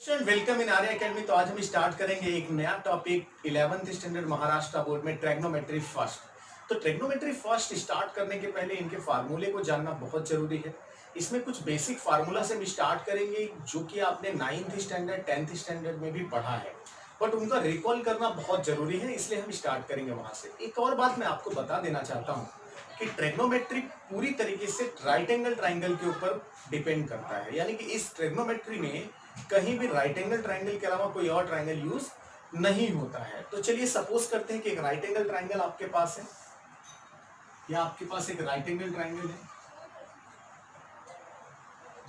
Welcome in Arya academy. तो आज हम स्टार्ट करेंगे एक नया topic 11th standard Maharashtra board में ट्रिग्नोमेट्री फर्स्ट। तो ट्रिग्नोमेट्री फर्स्ट स्टार्ट करने के पहले इनके फार्मूले को जानना बहुत जरूरी है। इसमें कुछ बेसिक फार्मूला से हम स्टार्ट करेंगे जो कि आपने 9th स्टैंडर्ड 10th स्टैंडर्ड में भी पढ़ा है, बट उनका रिकॉल करना बहुत जरूरी है, इसलिए हम स्टार्ट करेंगे वहां से। एक और बात मैं आपको बता देना चाहता हूँ कि ट्रिग्नोमेट्री पूरी तरीके से राइट एंगल ट्राइंगल के ऊपर डिपेंड करता है, यानी कि इस ट्रिग्नोमेट्री में कहीं भी राइट एंगल ट्राइंगल के अलावा कोई और ट्राइंगल यूज नहीं होता है। तो चलिए सपोज करते हैं कि एक राइट एंगल ट्राइंगल आपके पास है, या आपके पास एक राइट एंगल ट्राइंगल है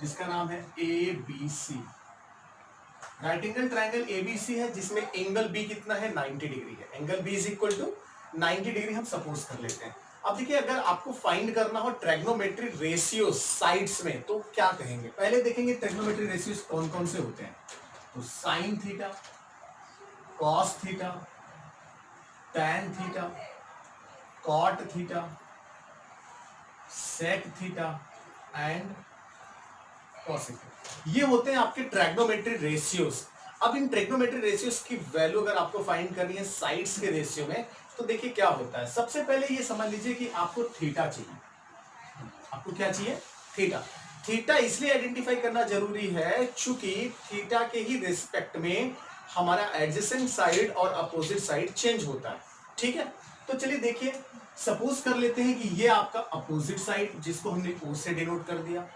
जिसका नाम है ABC। Right angle triangle ABC है जिसमें एंगल B कितना है, 90 डिग्री है। Angle B is equal to 90 degree हम सपोज कर लेते हैं। अब देखिए, अगर आपको फाइंड करना हो ट्रिग्नोमेट्री रेशियो साइड्स में तो क्या कहेंगे। पहले देखेंगे ट्रिग्नोमेट्री रेशियोज कौन कौन से होते हैं। तो sine theta, cos theta, tan theta, cot theta, sec theta and cosec theta, ये होते हैं आपके ट्रिग्नोमेट्री रेशियोज। अब इन ट्रिग्नोमेट्री रेशियोज की वैल्यू अगर आपको फाइंड करनी है साइड्स के रेशियो में, तो देखिए क्या होता है। सबसे पहले ये समझ लीजिए कि आपको थीटा चाहिए। आपको क्या चाहिए? थीटा। थीटा इसलिए आइडेंटिफाई करना जरूरी है क्योंकि थीटा के ही रिस्पेक्ट में हमारा एडजेसेंट साइड और अपोजिट साइड चेंज होता है। ठीक है, तो चलिए देखिए, सपोज कर लेते हैं कि ये आपका अपोजिट साइड जिसको हमने O से डिनोट कर दिया,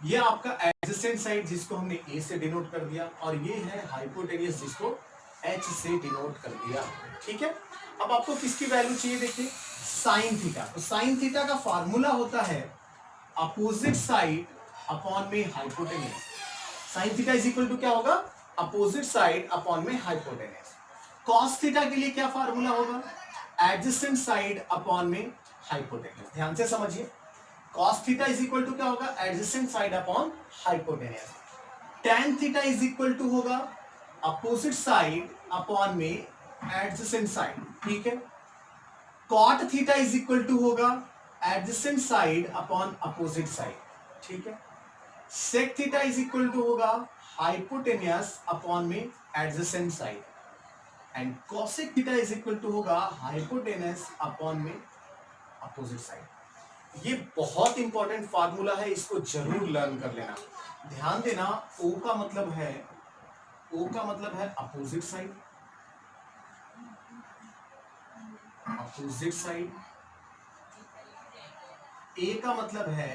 ये आपका एडजेसेंट साइड जिसको हमने A से डिनोट कर दिया, और ये है हाइपोटेनियस जिसको H से डिनोट कर दिया। ठीक है, अब आपको किसकी वैल्यू चाहिए? देखिए साइन थीटा। तो साइन थीटा का फार्मूला होता है अपोजिट साइड अपॉन में hypotenuse. Sine theta is equal to क्या होगा? अपोजिट साइड अपॉन में हाइपोटेनियस। कॉस थीटा के लिए क्या फार्मूला होगा? एडजेसेंट साइड अपॉन में हाइपोटेनियस। ध्यान से समझिए, cos theta is equal to क्या होगा? Adjacent side upon hypotenuse. Tan theta is equal to होगा अपोजिट साइड अपॉन में एडजेसेंट साइड। ठीक है, cot theta is equal to होगा adjacent side upon opposite side. ठीक है, sec theta is equal to होगा हाइपोटेनियस अपॉन में adjacent side, and cosec theta is equal to होगा हाइपोटेनियस अपॉन में अपोजिट साइड। ये बहुत इंपॉर्टेंट फार्मूला है, इसको जरूर लर्न कर लेना। ध्यान देना, O का मतलब है opposite side, opposite side. A का मतलब है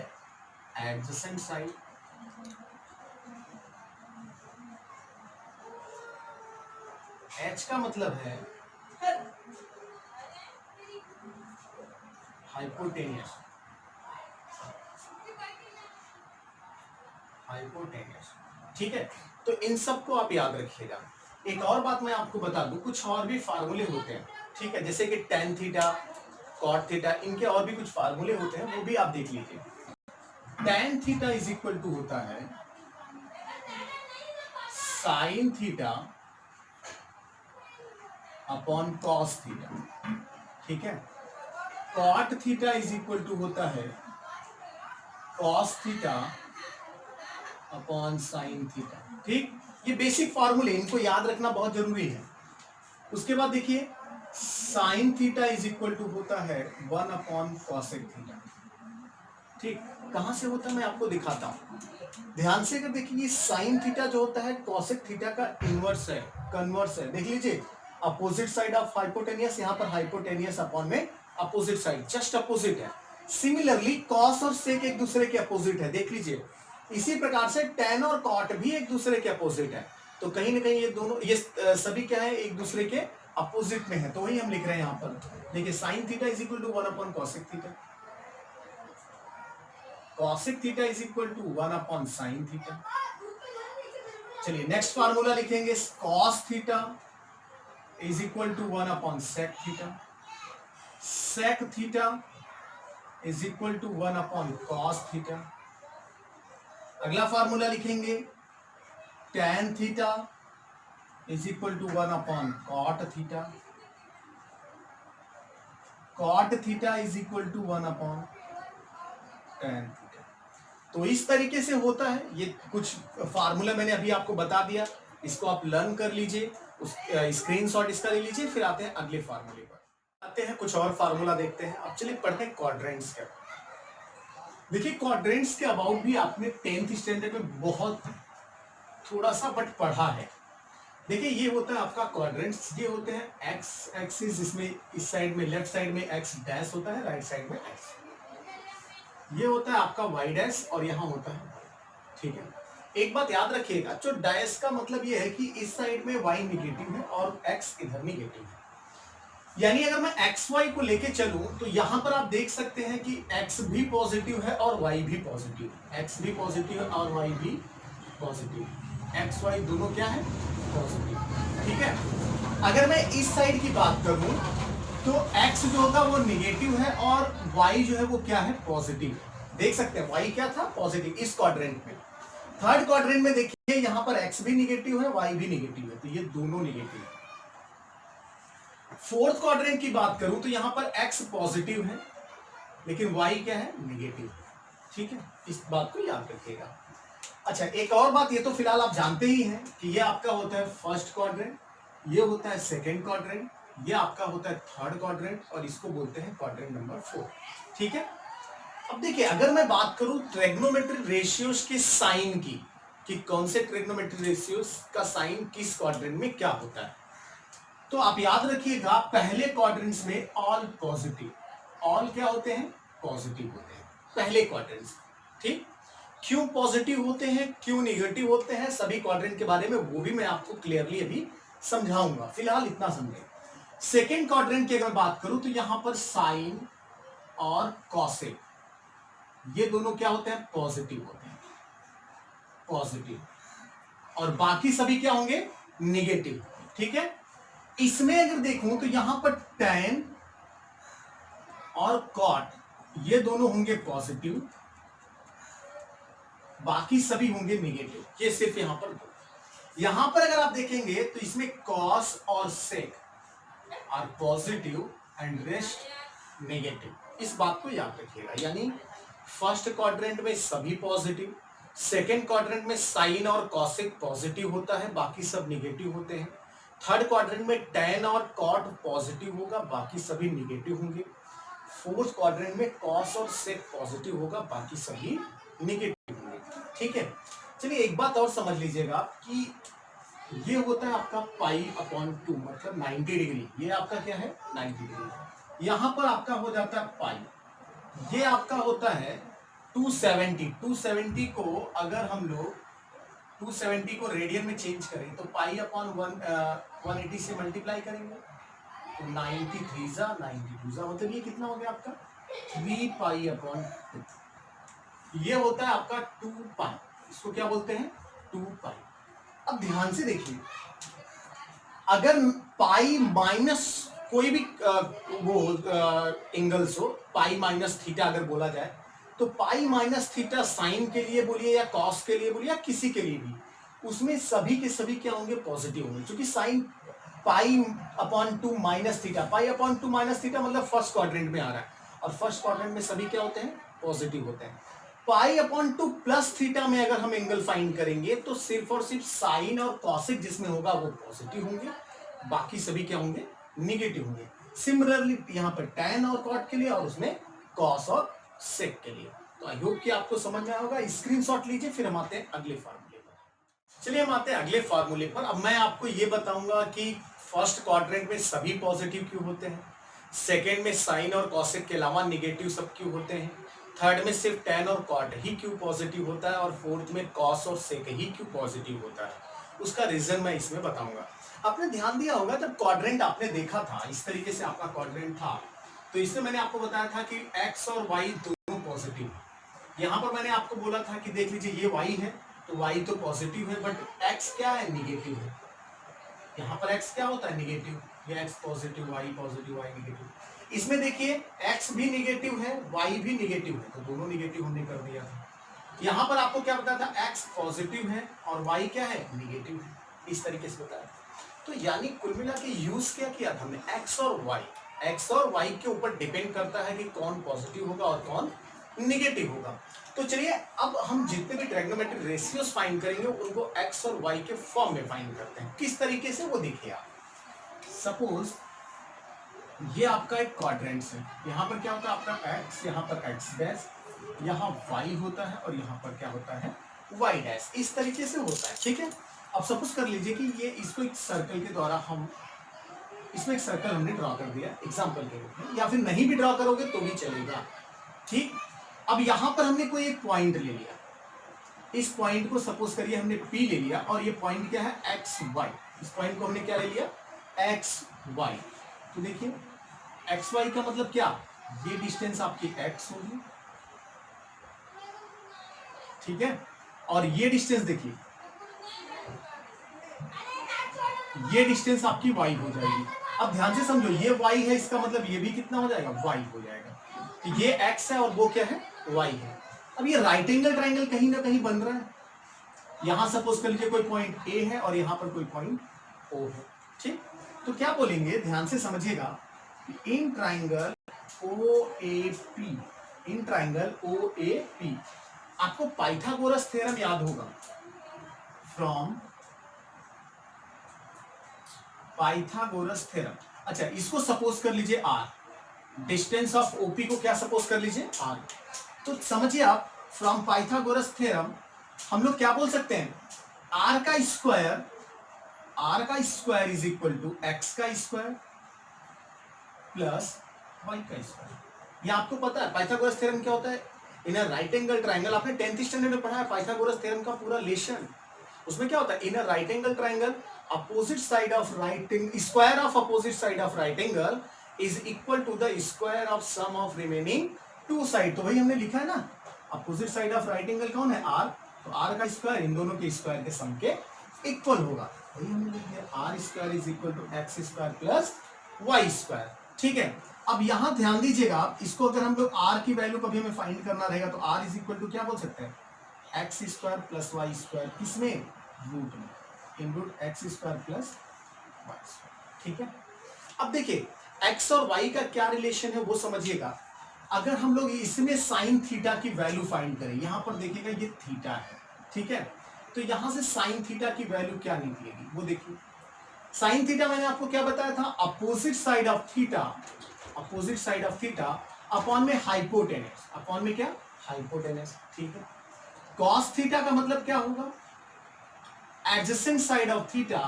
एडजेसेंट साइड, H का मतलब है हाइपोटेनियस। ठीक है, तो इन सबको आप याद रखिएगा। एक और बात मैं आपको बता दूं, कुछ और भी फार्मूले होते हैं। ठीक है, जैसे कि टैन थीटा, कॉट थीटा, इनके और भी कुछ फार्मूले होते हैं, वो भी आप देख लीजिए। Tan theta is equal to होता है sine theta upon cos theta. ठीक है, cot theta is equal to होता है cos theta upon sine theta. ठीक, ये बेसिक फार्मूले, इनको याद रखना बहुत जरूरी है। उसके बाद देखिए, sine theta is equal to होता है 1 अपॉन कॉसेक थीटा। ठीक, कहां से होता है मैं आपको दिखाता हूं। ध्यान से अगर देखिए, साइन थीटा जो होता है कॉसेक थीटा का इनवर्स है, कन्वर्स है। देख लीजिए, अपोजिट साइड ऑफ हाइपोटेनियस, यहां पर हाइपोटेनियस अपॉन में अपोजिट साइड, जस्ट अपोजिट है। सिमिलरली कॉस और सेक एक दूसरे के अपोजिट है, देख लीजिए। इसी प्रकार से टैन और कॉट भी एक दूसरे के अपोजिट है, तो कहीं ना कहीं ये दोनों, ये सभी क्या है, एक दूसरे के अपोजिट में है। तो वही हम लिख रहे हैं यहां पर। देखिए, sine theta is equal to 1 upon cosec theta, cosec theta is equal to 1 upon sine theta. चलिए नेक्स्ट फार्मूला लिखेंगे, cos theta is equal to 1 upon sec theta, sec theta is equal to 1 upon cos theta. अगला formula लिखेंगे, tan theta is equal to 1 upon cot theta, cot theta is equal to 1 upon tan theta. तो इस तरीके से होता है। ये कुछ फार्मूला मैंने अभी आपको बता दिया। इसको आप लर्न कर लीजिए, उस स्क्रीनशॉट इसका ले लीजिए। फिर आते हैं अगले फार्मूले पर, आते हैं कुछ और फार्मूला देखते हैं। अब चलिए पढ़ते हैं क्वाड्रेंट्स का। देखिए क्वाड्रेंट्स के अबाउट भी आपने 10th स्टैंडर्ड में बहुत थोड़ा सा बट पढ़ा है। देखिए ये होता है आपका क्वाड्रेंट्स, ये होते हैं एक्स एक्सिस, इसमें इस साइड में लेफ्ट साइड में एक्स डैश होता है, राइट साइड में एक्स, ये होता है आपका वाई डैश और यहाँ होता है, ठीक है। एक बात याद रखिएगा, जो डैश का मतलब ये है कि इस साइड में वाई निगेटिव है और एक्स इधर निगेटिव है। यानी अगर मैं एक्स वाई को लेके चलूं तो यहां पर आप देख सकते हैं कि एक्स भी पॉजिटिव है और वाई भी पॉजिटिव है, एक्स भी पॉजिटिव है और वाई भी पॉजिटिव, एक्स वाई दोनों क्या है, पॉजिटिव, ठीक है। अगर मैं इस साइड की बात करूं तो x जो होगा वो निगेटिव है और y जो है वो क्या है, पॉजिटिव। देख सकते हैं y क्या था, पॉजिटिव इस क्वाड्रेंट में। थर्ड क्वाड्रेंट में देखिए यहां पर x भी निगेटिव है, y भी निगेटिव है, तो ये दोनों निगेटिव है। फोर्थ क्वाड्रेंट की बात करूं तो यहां पर x पॉजिटिव है लेकिन y क्या है, निगेटिव, ठीक है। इस बात को याद रखिएगा। अच्छा एक और बात, ये तो फिलहाल आप जानते ही हैं कि ये आपका होता है फर्स्ट क्वाड्रेंट, ये होता है सेकंड क्वाड्रेंट, ये आपका होता है थर्ड क्वाड्रेंट और इसको बोलते हैं क्वाड्रेंट नंबर 4, ठीक है। अब देखिए अगर मैं बात करूं ट्रिग्नोमेट्रिक रेशियोज के साइन की, कि कौन से ट्रिग्नोमेट्रिक रेशियोज का साइन किस क्वाड्रेंट में क्या होता है, तो आप याद रखिएगा पहले क्वाड्रेंट्स में ऑल पॉजिटिव, ऑल क्या होते हैं, पॉजिटिव होते हैं पहले क्वाड्रेंट्स, ठीक। क्यों पॉजिटिव होते हैं, क्यों निगेटिव होते हैं, सभी क्वाड्रेंट के बारे में वो भी मैं आपको क्लियरली अभी समझाऊंगा, फिलहाल इतना समझें। सेकेंड क्वाड्रेंट की अगर बात करूं तो यहां पर साइन और कॉसेक ये दोनों क्या होते हैं, पॉजिटिव होते हैं, पॉजिटिव, और बाकी सभी क्या होंगे, निगेटिव, ठीक है। इसमें अगर देखूं तो यहां पर tan और cot ये दोनों होंगे पॉजिटिव, बाकी सभी होंगे निगेटिव, ये सिर्फ यहां पर दो। यहां पर अगर आप देखेंगे तो इसमें cos और sec are positive and rest negative, इस बात को याद रखिएगा। यानी फर्स्ट क्वाड्रेंट में सभी पॉजिटिव, सेकेंड क्वाड्रेंट में साइन और कॉसेक पॉजिटिव होता है, बाकी सब निगेटिव होते हैं। थर्ड क्वाड्रेंट में tan और cot पॉजिटिव होगा, बाकी सभी निगेटिव होंगे। फोर्थ क्वाड्रेंट में cos और sec पॉजिटिव होगा, बाकी सभी निगेटिव होंगे, ठीक है। चलिए एक बात और समझ लीजिएगा कि ये होता है आपका π/2 मतलब 90 डिग्री, ये आपका क्या है, 90 डिग्री। यहां पर आपका हो जाता है पाई, ये आपका होता है 270, 270 को अगर हम लोग 270 को रेडियन में चेंज करें तो π/180 से मल्टीप्लाई करेंगे तो 93 मतलब ये कितना हो गया आपका 3π/2, ये होता है आपका 2π, इसको क्या बोलते हैं, 2π। अब ध्यान से देखिए अगर पाई माइनस कोई भी वो एंगल्स हो, पाई माइनस थीटा अगर बोला जाए तो पाई माइनस थीटा साइन के लिए बोलिए या कॉस के लिए बोलिए या किसी के लिए भी, उसमें सभी के सभी क्या होंगे, पॉजिटिव होंगे, क्योंकि sine π/2 minus theta, π/2 minus theta मतलब फर्स्ट क्वाड्रेंट में आ रहा है और फर्स्ट क्वाड्रेंट में सभी क्या होते हैं, पॉजिटिव होते हैं। π/2 प्लस थीटा में अगर हम एंगल फाइंड करेंगे तो सिर्फ और सिर्फ साइन और कॉसेक जिसमें होगा वो पॉजिटिव होंगे, बाकी सभी क्या होंगे, निगेटिव होंगे। सिमिलरली यहाँ पर tan और cot के लिए और उसमें cos और sec के लिए। तो आई होप कि आपको समझ में आया होगा। स्क्रीनशॉट लीजिए, फिर हम आते हैं अगले फार्मूले पर। चलिए हम आते हैं अगले फार्मूले पर। अब मैं आपको ये बताऊंगा कि फर्स्ट क्वाड्रेंट में सभी पॉजिटिव क्यों होते हैं, सेकेंड में साइन और कॉसेक के अलावा निगेटिव सब क्यों होते हैं, थर्ड में सिर्फ tan और cot ही क्यों पॉजिटिव होता है और फोर्थ में cos और sec ही क्यों पॉजिटिव होता है, उसका रीजन मैं इसमें बताऊंगा। आपने ध्यान दिया होगा जब क्वाड्रेंट आपने देखा था, इस तरीके से आपका क्वाड्रेंट था, तो इसमें मैंने आपको बताया था कि x और y दोनों पॉजिटिव। यहाँ पर मैंने आपको बोला था कि देख लीजिए ये y है तो y तो पॉजिटिव है, बट x क्या है, निगेटिव है। यहाँ पर x क्या होता है, निगेटिव, ये x positive y positive y negative. इसमें देखिए x भी निगेटिव है, y भी निगेटिव है, तो दोनों निगेटिव हमने कर दिया था। यहाँ पर आपको क्या बताया था, x पॉजिटिव है और y क्या है, निगेटिव है, इस तरीके से बताया। तो यानी कुल मिला के यूज क्या किया था हमने, x और y के ऊपर डिपेंड करता है कि कौन पॉजिटिव होगा और कौन निगेटिव होगा। तो चलिए अब हम जितने भी ट्रायगोनोमेट्रिक रेशियोज फाइंड करेंगे उनको एक्स और वाई के फॉर्म में फाइंड करते हैं। किस तरीके से वो देखिए आप। सपोज ये आपका एक क्वाड्रेंट है, यहाँ पर क्या होता है आपका एक्स, यहाँ पर एक्स डैश, यहाँ वाई होता है और यहाँ पर क्या होता है वाई डैश। इस तरीके से होता है, ठीक है। अब सपोज कर लीजिए कि ये इसको एक सर्कल के द्वारा हम इसमें एक सर्कल हमने ड्रॉ कर दिया एग्जाम्पल के रूप में, या फिर नहीं भी ड्रॉ करोगे तो भी चलेगा, ठीक। अब यहां पर हमने कोई एक पॉइंट ले लिया, इस पॉइंट को सपोज करिए हमने P ले लिया और ये पॉइंट क्या है एक्स वाई। इस पॉइंट को हमने क्या ले लिया एक्स वाई। तो देखिए एक्स वाई का मतलब क्या, ये डिस्टेंस आपकी एक्स होगी, ठीक है, और ये डिस्टेंस देखिए ये डिस्टेंस आपकी वाई हो जाएगी। अब ध्यान से समझो ये वाई है, इसका मतलब ये भी कितना हो जाएगा वाई हो जाएगा। तो ये एक्स है और वो क्या है वाई है। अब ये राइट एंगल ट्राइंगल कहीं ना कहीं बन रहा है, यहां सपोज कर लीजिए कोई पॉइंट ए है और यहां पर कोई पॉइंट ओ है, ठीक। तो क्या बोलेंगे ध्यान से समझिएगा, in triangle O A P, in triangle O A P, आपको पाइथागोरस थ्योरम याद होगा, फ्रॉम पाइथागोरस थ्योरम। अच्छा इसको सपोज कर लीजिए आर, डिस्टेंस ऑफ ओपी को क्या सपोज कर लीजिए आर। तो समझिए आप फ्रॉम पाइथागोरस थ्योरम हम लोग क्या बोल सकते हैं, आर का square is equal to X का स्क्वायर प्लस वाई का स्क्वायर। ये आपको पता है पाइथागोरस थ्योरम क्या होता है, in a right angle triangle, आपने 10th स्टैंडर्ड में पढ़ा है पाइथागोरस थ्योरम का पूरा लेशन। उसमें क्या होता है, in a right angle triangle opposite side of right angle, square of opposite side of right angle is equal to the square of sum of remaining two side. तो वही हमने लिखा है ना, opposite side of right angle कौन है are, तो are का स्क्वायर इन दोनों के स्क्वायर के सम के इक्वल होगा। वही हमने लिख दिया R square is equal to X square plus Y square, ठीक है। अब यहां ध्यान दीजिएगा, इसको अगर हम लोग आर की वैल्यू कभी हमें फाइंड करना रहेगा तो आर इज इक्वल टू क्या बोल सकते हैं X square plus Y square, किसमें रूट में, in root X square plus Y square, ठीक है। अब देखिए एक्स और वाई का क्या रिलेशन है वो समझिएगा। अगर हम लोग इसमें साइन थीटा की वैल्यू फाइंड करें, यहां पर देखिएगा ये थीटा है, ठीक है, तो यहां से साइन थीटा की वैल्यू क्या निकलेगी वो देखिए। साइन थीटा मैंने आपको क्या बताया था, opposite side of theta, opposite side of theta upon में हाइपोटेनस, अपॉन में क्या हाइपोटेनस, ठीक है। कॉस थीटा का मतलब क्या होगा, adjacent side of theta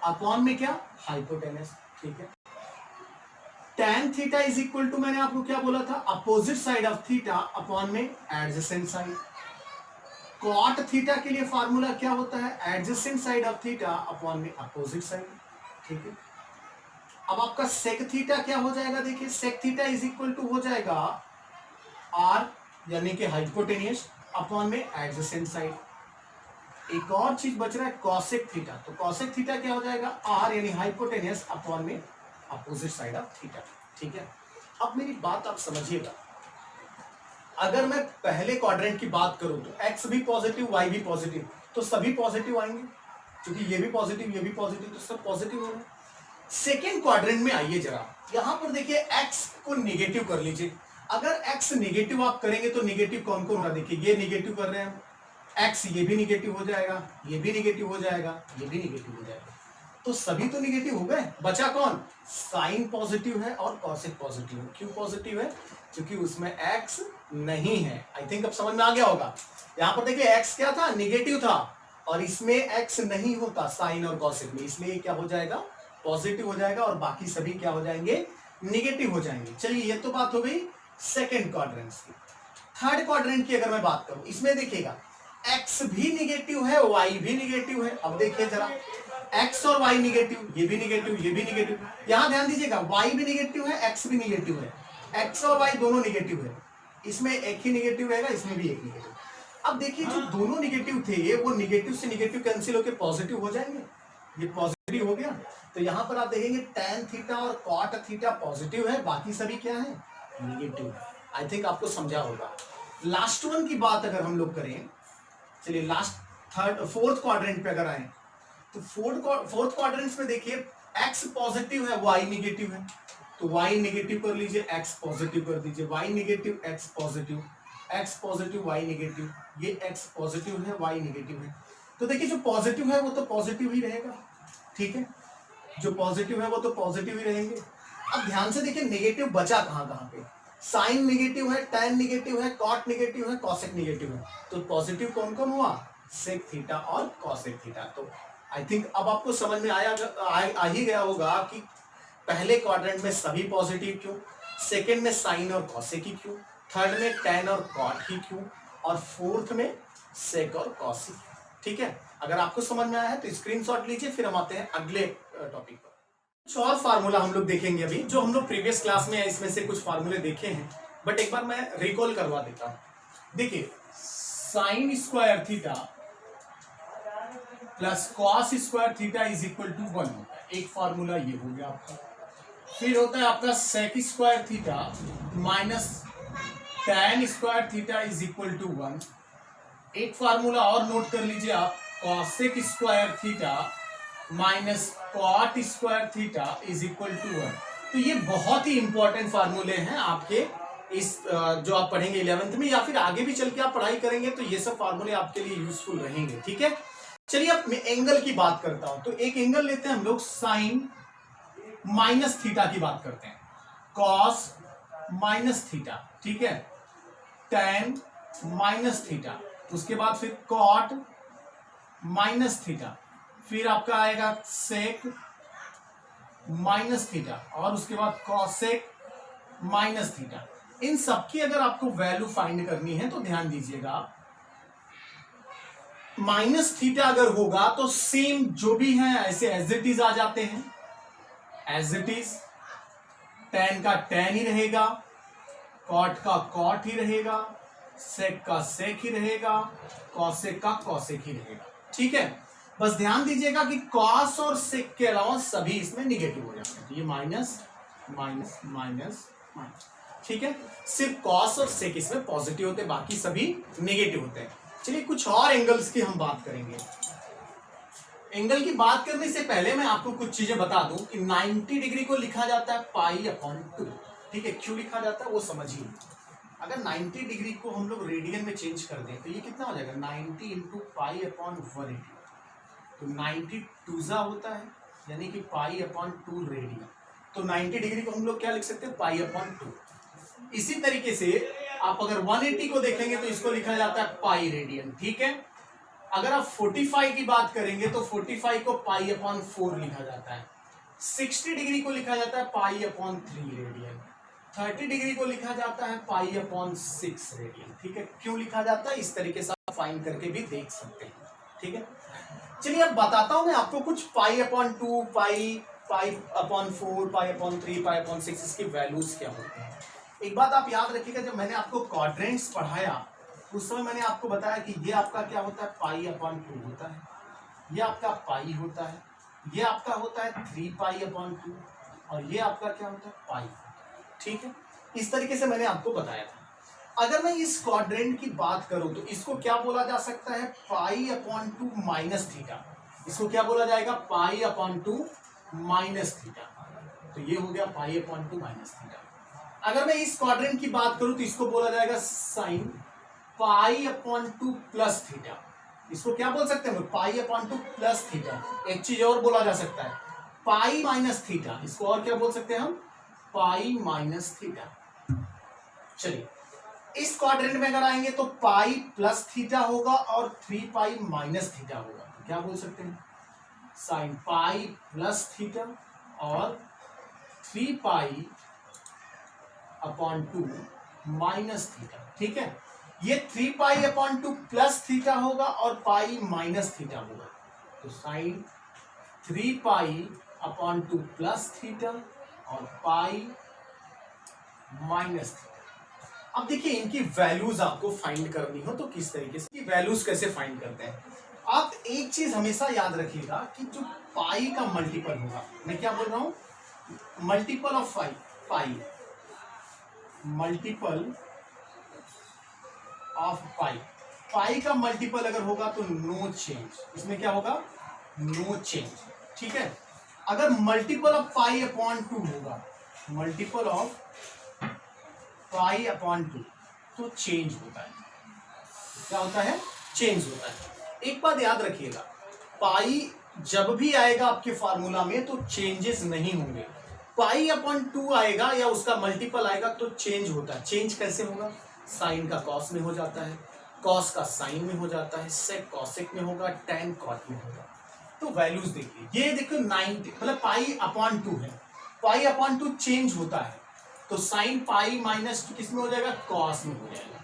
upon में क्या हाइपोटेनस, ठीक है। tan theta is equal to मैंने आपको क्या बोला था, opposite side of theta upon में एडजेसेंट साइड। कॉट थीटा के लिए फार्मूला क्या होता है, adjacent side of theta upon में अपोजिट साइड, ठीक है। अब आपका सेक थीटा क्या हो जाएगा, देखिए sec theta is equal to हो जाएगा आर यानी कि हाइपोटेनियस अपॉन में एडजेसेंट साइड। एक और चीज बच रहा है कॉसेक थीटा, तो कॉसेक थीटा क्या हो जाएगा आर यानी हाइपोटेनियस अपॉन में अपोजिट साइड ऑफ थीटा, ठीक है। अब मेरी बात आप समझिएगा, अगर मैं पहले क्वाड्रेंट की बात करूं तो एक्स भी पॉजिटिव वाई भी पॉजिटिव, तो सभी पॉजिटिव आएंगे, क्योंकि ये भी पॉजिटिव ये भी पॉजिटिव, तो सब पॉजिटिव होंगे। सेकेंड क्वाड्रेंट में आइए जरा, यहां पर देखिए एक्स को निगेटिव कर लीजिए। अगर एक्स निगेटिव आप करेंगे तो निगेटिव कौन कौन होगा, देखिए ये निगेटिव कर रहे हैं एक्स, ये भी निगेटिव हो जाएगा, ये भी निगेटिव हो जाएगा, ये भी निगेटिव हो जाएगा, तो सभी तो निगेटिव हो गए, बचा कौन, साइन पॉजिटिव है और कॉसेक पॉजिटिव है। क्यों पॉजिटिव है, क्योंकि उसमें एक्स नहीं है। आई थिंक अब समझ में आ गया होगा। यहां पर देखिए एक्स क्या था, निगेटिव था, और इसमें एक्स नहीं होता साइन और कॉसेक में, इसलिए क्या हो जाएगा पॉजिटिव हो जाएगा और बाकी सभी क्या हो जाएंगे निगेटिव हो जाएंगे। चलिए ये तो बात हो गई सेकेंड क्वाड्रेंट की। थर्ड क्वाड्रेंट की अगर मैं बात करूं, इसमें देखिएगा एक्स भी निगेटिव है वाई भी निगेटिव है। अब देखिए जरा एक्स और वाई निगेटिव, ये भी निगेटिव ये भी निगेटिव, यहां ध्यान दीजिएगा वाई भी निगेटिव है एक्स भी निगेटिव है, एक्स और वाई दोनों निगेटिव है, इसमें एक ही निगेटिव रहेगा इसमें भी एक निगेटिव। अब देखिए जो दोनों निगेटिव थे वो निगेटिव से निगेटिव कैंसिल होकर पॉजिटिव हो जाएंगे, ये पॉजिटिव हो गया। तो यहां पर आप देखेंगे tan थीटा और cot थीटा पॉजिटिव है, बाकी सभी क्या है निगेटिव है। आई थिंक आपको समझा होगा। लास्ट वन की बात अगर हम लोग करें, चलिए लास्ट फोर्थ क्वाड्रेंट पे अगर आए तो फोर्थ क्वाड्रेंट में देखिए x पॉजिटिव है y निगेटिव है, तो y निगेटिव कर लीजिए x पॉजिटिव कर दीजिए, y negative x positive, x positive y negative, ये x पॉजिटिव है y नेगेटिव है। तो देखिए जो पॉजिटिव है वो तो पॉजिटिव ही रहेगा, ठीक है, जो पॉजिटिव है वो तो पॉजिटिव ही रहेंगे। अब ध्यान से देखिए नेगेटिव बचा कहाँ कहाँ पे, साइन नेगेटिव है, tan नेगेटिव है, कॉट नेगेटिव है, कॉसेक नेगेटिव है। तो पॉजिटिव कौन कौन हुआ, सेक थीटा और कॉसेक थीटा। तो आई थिंक अब आपको समझ में आ ही गया होगा कि पहले क्वाड्रेंट में सभी पॉजिटिव क्यों, सेकंड में साइन और कॉसेक ही क्यों, थर्ड में tan और कॉट ही क्यों, और फोर्थ में सेक और कॉसेक। ठीक है, अगर आपको समझ में आया है तो स्क्रीनशॉट लीजिए, फिर हम आते हैं अगले टॉपिक पर। कुछ और फार्मूला हम लोग देखेंगे अभी, जो हम लोग प्रीवियस क्लास में इसमें से कुछ फार्मूले देखे हैं, बट एक बार मैं रिकॉल करवा देता हूं। देखिए sine square theta plus cos square theta is equal to 1 होता है, एक फार्मूला ये हो गया आपका। फिर होता है आपका sec square theta minus tan square theta is equal to 1। एक फार्मूला और नोट कर लीजिए आप, cosec square theta minus cot square theta is equal to 1। तो ये बहुत ही इंपॉर्टेंट फार्मूले हैं आपके इस जो आप पढ़ेंगे 11th में, या फिर आगे भी चल के आप पढ़ाई करेंगे तो ये सब फार्मूले आपके लिए यूजफुल रहेंगे। ठीक है, चलिए अब मैं एंगल की बात करता हूं। तो एक एंगल लेते हैं हम लोग, साइन माइनस थीटा की बात करते हैं, कॉस माइनस थीटा, ठीक है, tan माइनस थीटा, उसके बाद फिर कॉट माइनस थीटा, फिर आपका आएगा सेक माइनस थीटा, और उसके बाद कॉसेक माइनस थीटा। इन सबकी अगर आपको वैल्यू फाइंड करनी है तो ध्यान दीजिएगा, माइनस थीटा अगर होगा तो सेम जो भी है ऐसे एज इट इज आ जाते हैं, एज इट इज, tan का tan ही रहेगा, कॉट का कॉट ही रहेगा, सेक का सेक ही रहेगा, कॉसेक का कॉसेक ही रहेगा। ठीक है, बस ध्यान दीजिएगा कि कॉस और सेक के अलावा सभी इसमें निगेटिव हो जाते हैं, तो ये माइनस माइनस माइनस माइनस। ठीक है, सिर्फ कॉस और सेक इसमें पॉजिटिव होते हैं, बाकी सभी नेगेटिव होते हैं। चलिए कुछ और एंगल्स की हम बात करेंगे। एंगल की बात करने से पहले मैं आपको कुछ चीजें बता दूं कि 90 डिग्री को लिखा जाता है π/2। ठीक है, क्यों लिखा जाता है वो समझिए। अगर 90 डिग्री को हम लोग रेडियन में चेंज कर दें तो ये कितना हो जाएगा, 90 इंटू π/180। तो 90 टूजा होता है, यानी कि π/2 रेडियन। तो 90 डिग्री को हम लोग क्या लिख सकते हैं, π/2। इसी तरीके से आप अगर 180 को देखेंगे तो इसको लिखा जाता है पाई रेडियन। ठीक है, अगर आप 45 की बात करेंगे तो 45 को π/4 लिखा जाता है, 60 डिग्री को लिखा जाता है π/3 रेडियन, 30 डिग्री को लिखा जाता है π/6 रेडियन। ठीक है, क्यों लिखा जाता है इस तरीके से आप फाइंड करके भी देख सकते हैं। ठीक है, चलिए अब बताता हूं मैं आपको कुछ π/2, π/4, π/3, π/6 इसकी वैल्यूज क्या होती हैं। एक बात आप याद रखिएगा, जब मैंने आपको क्वाड्रेंट्स पढ़ाया उस समय मैंने आपको बताया कि ये आपका क्या होता है, π/2 होता है, ये आपका पाई होता है, ये आपका होता है 3π/2, और ये आपका क्या होता है, पाई। ठीक है, इस तरीके से मैंने आपको बताया था। अगर मैं इस क्वाड्रेंट की बात करूं तो इसको क्या बोला जा सकता है, π/2 माइनस थीटा। इसको क्या बोला जाएगा, π/2 माइनस थीटा। तो ये हो गया π/2 माइनस थीटा। अगर मैं इस क्वाड्रेंट की बात करूं तो इसको बोला जाएगा साइन π/2 प्लस थीटा। इसको क्या बोल सकते हैं, π/2 प्लस थीटा। एक चीज और बोला जा सकता है, पाई माइनस थीटा। इसको और क्या बोल सकते हैं हम, पाई माइनस थीटा। चलिए इस क्वाड्रेंट में अगर आएंगे तो पाई प्लस थीटा होगा और 3π माइनस थीटा होगा। तो क्या बोल सकते हैं, साइन पाई प्लस थीटा और 3π/2 माइनस थीटा। ठीक है, ये 3π/2 प्लस थीटा होगा और पाई माइनस थीटा होगा। तो साइन 3π/2 प्लस थीटा और पाई माइनस थीटा। अब देखिए इनकी वैल्यूज आपको फाइंड करनी हो तो किस तरीके से वैल्यूज कैसे फाइंड करते हैं। आप एक चीज हमेशा याद रखिएगा कि जो पाई का मल्टीपल होगा, मैं क्या बोल रहा हूं, multiple of pi, multiple of pi, pi का मल्टीपल अगर होगा तो नो चेंज, इसमें क्या होगा, नो चेंज। ठीक है, अगर मल्टीपल ऑफ π/2 होगा, मल्टीपल ऑफ π/2, तो चेंज होता है। क्या होता है? चेंज होता है। एक बात याद रखिएगा, पाई जब भी आएगा आपके फार्मूला में तो चेंजेस नहीं होंगे। पाई अपॉन 2 आएगा या उसका मल्टीपल आएगा तो चेंज होता है। चेंज कैसे होगा? साइन का कॉस में हो जाता है, कॉस का साइन में हो जाता है, सेक कॉसेक में होगा, टेन कॉट में होगा। तो वैल्यूज देखिए, ये देखो 90 मतलब पाई अपॉन 2 है, पाई अपॉन 2 चेंज होता है तो साइन पाई माइनस 2 किस में हो जाएगा? कॉस में हो जाएगा।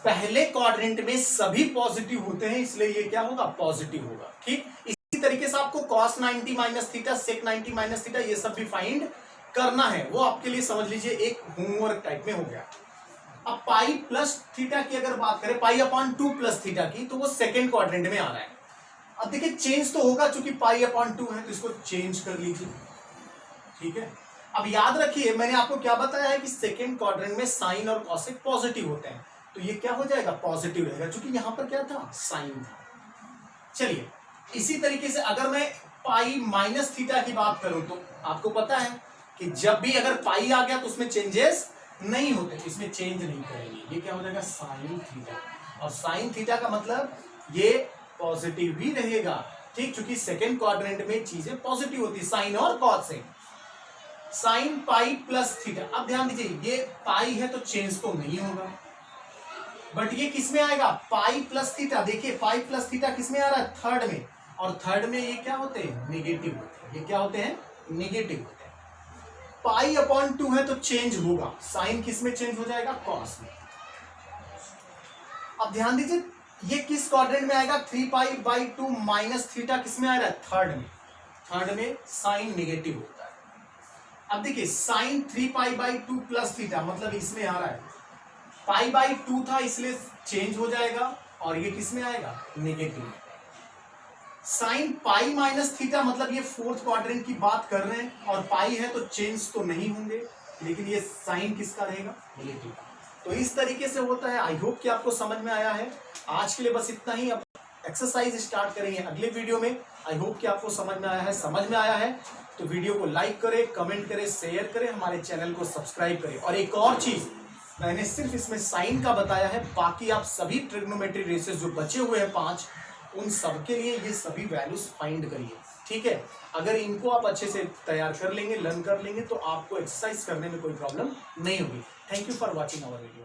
पहले क्वाड्रेंट में सभी पॉजिटिव होते हैं इसलिए ये क्या होगा? पॉजिटिव होगा। ठीक, इसी तरीके से आपको cos 90 माइनस थीटा, सेक 90 माइनस थीटा ये सब भी फाइंड करना है, वो आपके लिए समझ लीजिए एक होमवर्क टाइप में हो गया। अब पाई प्लस थीटा की अगर बात करें, पाई अपॉन 2 प्लस थीटा की, तो वो सेकेंड क्वाड्रेंट में आ रहा है। अब देखिए चेंज तो होगा, चूंकि पाई अपॉन 2 है तो इसको चेंज कर लीजिए। ठीक है, अब याद रखिए मैंने आपको क्या बताया है कि सेकेंड क्वाड्रेंट में साइन और कॉसेक पॉजिटिव होते हैं, तो ये क्या हो जाएगा? पॉजिटिव रहेगा, क्योंकि यहां पर क्या था? साइन था। चलिए, इसी तरीके से अगर मैं पाई माइनस थीटा की बात करूं तो आपको पता है कि जब भी अगर पाई आ गया तो उसमें चेंजेस नहीं होते, इसमें चेंज नहीं करेंगे। ये क्या हो जाएगा? Sine theta. और साइन थीटा का मतलब ये पॉजिटिव भी रहेगा। ठीक, क्योंकि सेकेंड क्वाड्रेंट में चीजें पॉजिटिव होती है, साइन और कॉस से। साइन पाई प्लस थीटा, अब ध्यान दीजिए ये पाई है तो चेंज तो नहीं होगा, बट ये किस में आएगा? Pi plus theta. देखिए पाई प्लस थीटा किस में आ रहा है? थर्ड में, और थर्ड में ये क्या होते हैं? नेगेटिव होते हैं। ये क्या होते हैं? नेगेटिव होते हैं। पाई अपॉन 2 है तो चेंज होगा, साइन किस में चेंज हो जाएगा? कॉस में। अब ध्यान दीजिए ये किस क्वाड्रेंट में आएगा? 3 पाई बाई 2 माइनस थीटा किस में आ रहा है? थर्ड में। थर्ड में साइन नेगेटिव होता है। अब देखिए sine 3 pi by 2 plus theta मतलब इसमें आ रहा है, पाई बाई 2 था इसलिए चेंज हो जाएगा, और ये किस में आएगा? Negative. Sine pi minus theta मतलब ये फोर्थ क्वाड्रेंट की बात कर रहे हैं, और पाई है तो चेंज तो नहीं होंगे, लेकिन ये साइन किसका रहेगा? नेगेटिव। तो इस तरीके से होता है। आई होप कि आपको समझ में आया है। आज के लिए बस इतना ही। अब एक्सरसाइज स्टार्ट करेंगे अगले वीडियो में। आई होप कि आपको समझ में आया है। समझ में आया है तो वीडियो को लाइक करें, कमेंट करें, शेयर करें, हमारे चैनल को सब्सक्राइब करें। और एक और चीज, मैंने सिर्फ इसमें साइन का बताया है, बाकी आप सभी ट्रिग्नोमेट्री रेशियोज जो बचे हुए हैं 5, उन सबके लिए ये सभी वैल्यूज फाइंड करिए। ठीक है, अगर इनको आप अच्छे से तैयार कर लेंगे, लर्न कर लेंगे, तो आपको एक्सरसाइज करने में कोई प्रॉब्लम नहीं होगी। Thank you for watching our video.